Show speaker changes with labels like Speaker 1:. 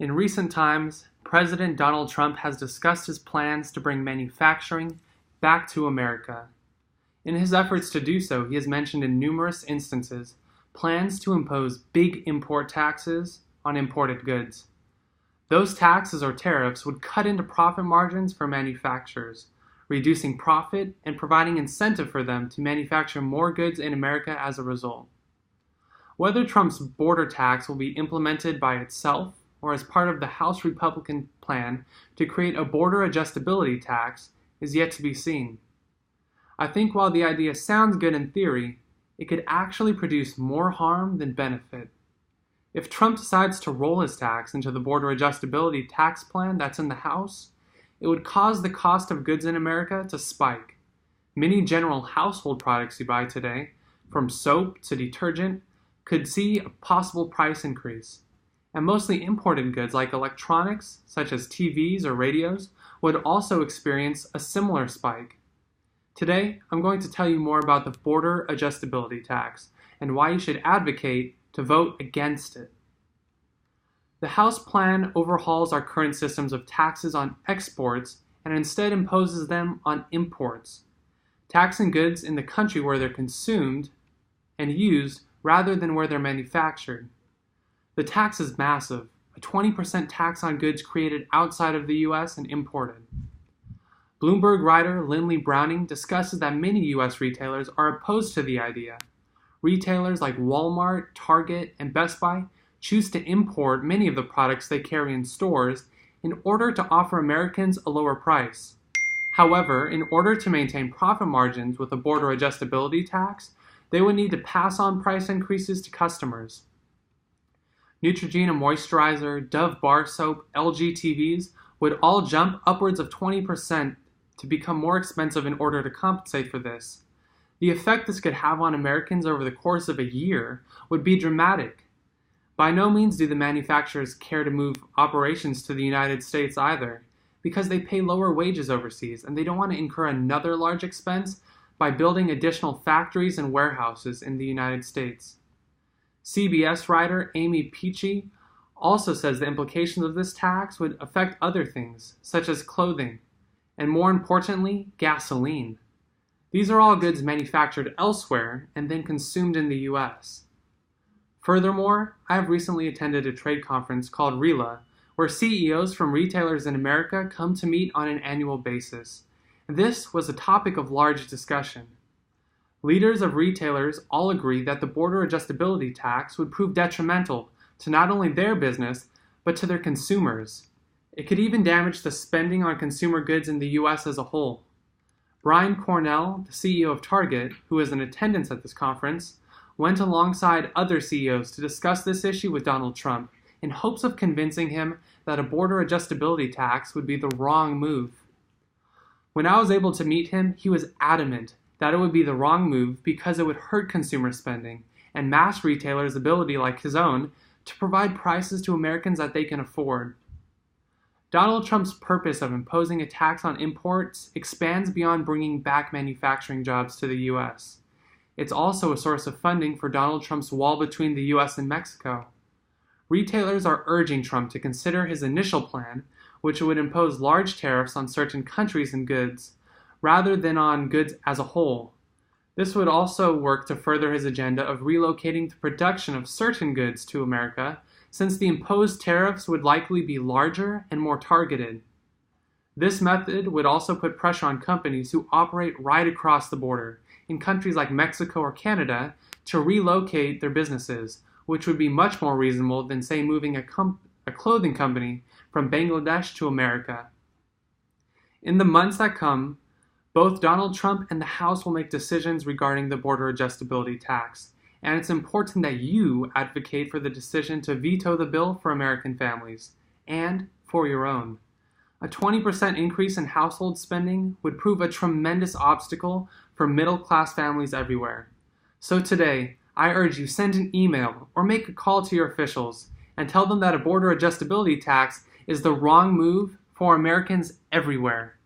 Speaker 1: In recent times, President Donald Trump has discussed his plans to bring manufacturing back to America. In his efforts to do so, he has mentioned in numerous instances plans to impose big import taxes on imported goods. Those taxes or tariffs would cut into profit margins for manufacturers, reducing profit and providing incentive for them to manufacture more goods in America as a result. Whether Trump's border tax will be implemented by itself or as part of the House Republican plan to create a border adjustability tax is yet to be seen. I think while the idea sounds good in theory, it could actually produce more harm than benefit. If Trump decides to roll his tax into the border adjustability tax plan that's in the House, it would cause the cost of goods in America to spike. Many general household products you buy today, from soap to detergent, could see a possible price increase. And mostly imported goods like electronics, such as TVs or radios, would also experience a similar spike. Today, I'm going to tell you more about the border adjustability tax and why you should advocate to vote against it. The House plan overhauls our current systems of taxes on exports and instead imposes them on imports, taxing goods in the country where they're consumed and used rather than where they're manufactured. The tax is massive, a 20% tax on goods created outside of the U.S. and imported. Bloomberg writer Lindley Browning discusses that many U.S. retailers are opposed to the idea. Retailers like Walmart, Target, and Best Buy choose to import many of the products they carry in stores in order to offer Americans a lower price. However, in order to maintain profit margins with a border adjustability tax, they would need to pass on price increases to customers. Neutrogena moisturizer, Dove bar soap, LG TVs would all jump upwards of 20% to become more expensive in order to compensate for this. The effect this could have on Americans over the course of a year would be dramatic. By no means do the manufacturers care to move operations to the United States either, because they pay lower wages overseas and they don't want to incur another large expense by building additional factories and warehouses in the United States. CBS writer Amy Peachy also says the implications of this tax would affect other things, such as clothing, and more importantly, gasoline. These are all goods manufactured elsewhere and then consumed in the U.S. Furthermore, I have recently attended a trade conference called RELA, where CEOs from retailers in America come to meet on an annual basis. This was a topic of large discussion. Leaders of retailers all agree that the border adjustability tax would prove detrimental to not only their business, but to their consumers. It could even damage the spending on consumer goods in the U.S. as a whole. Brian Cornell, the CEO of Target, who was in attendance at this conference, went alongside other CEOs to discuss this issue with Donald Trump in hopes of convincing him that a border adjustability tax would be the wrong move. When I was able to meet him, he was adamant that it would be the wrong move because it would hurt consumer spending and mass retailers' ability, like his own, to provide prices to Americans that they can afford. Donald Trump's purpose of imposing a tax on imports expands beyond bringing back manufacturing jobs to the U.S. It's also a source of funding for Donald Trump's wall between the U.S. and Mexico. Retailers are urging Trump to consider his initial plan, which would impose large tariffs on certain countries and goods, rather than on goods as a whole. This would also work to further his agenda of relocating the production of certain goods to America, since the imposed tariffs would likely be larger and more targeted. This method would also put pressure on companies who operate right across the border, in countries like Mexico or Canada, to relocate their businesses, which would be much more reasonable than, say, moving a clothing company from Bangladesh to America. In the months that come, both Donald Trump and the House will make decisions regarding the border adjustability tax, and it's important that you advocate for the decision to veto the bill for American families, and for your own. A 20% increase in household spending would prove a tremendous obstacle for middle-class families everywhere. So today, I urge you send an email or make a call to your officials and tell them that a border adjustability tax is the wrong move for Americans everywhere.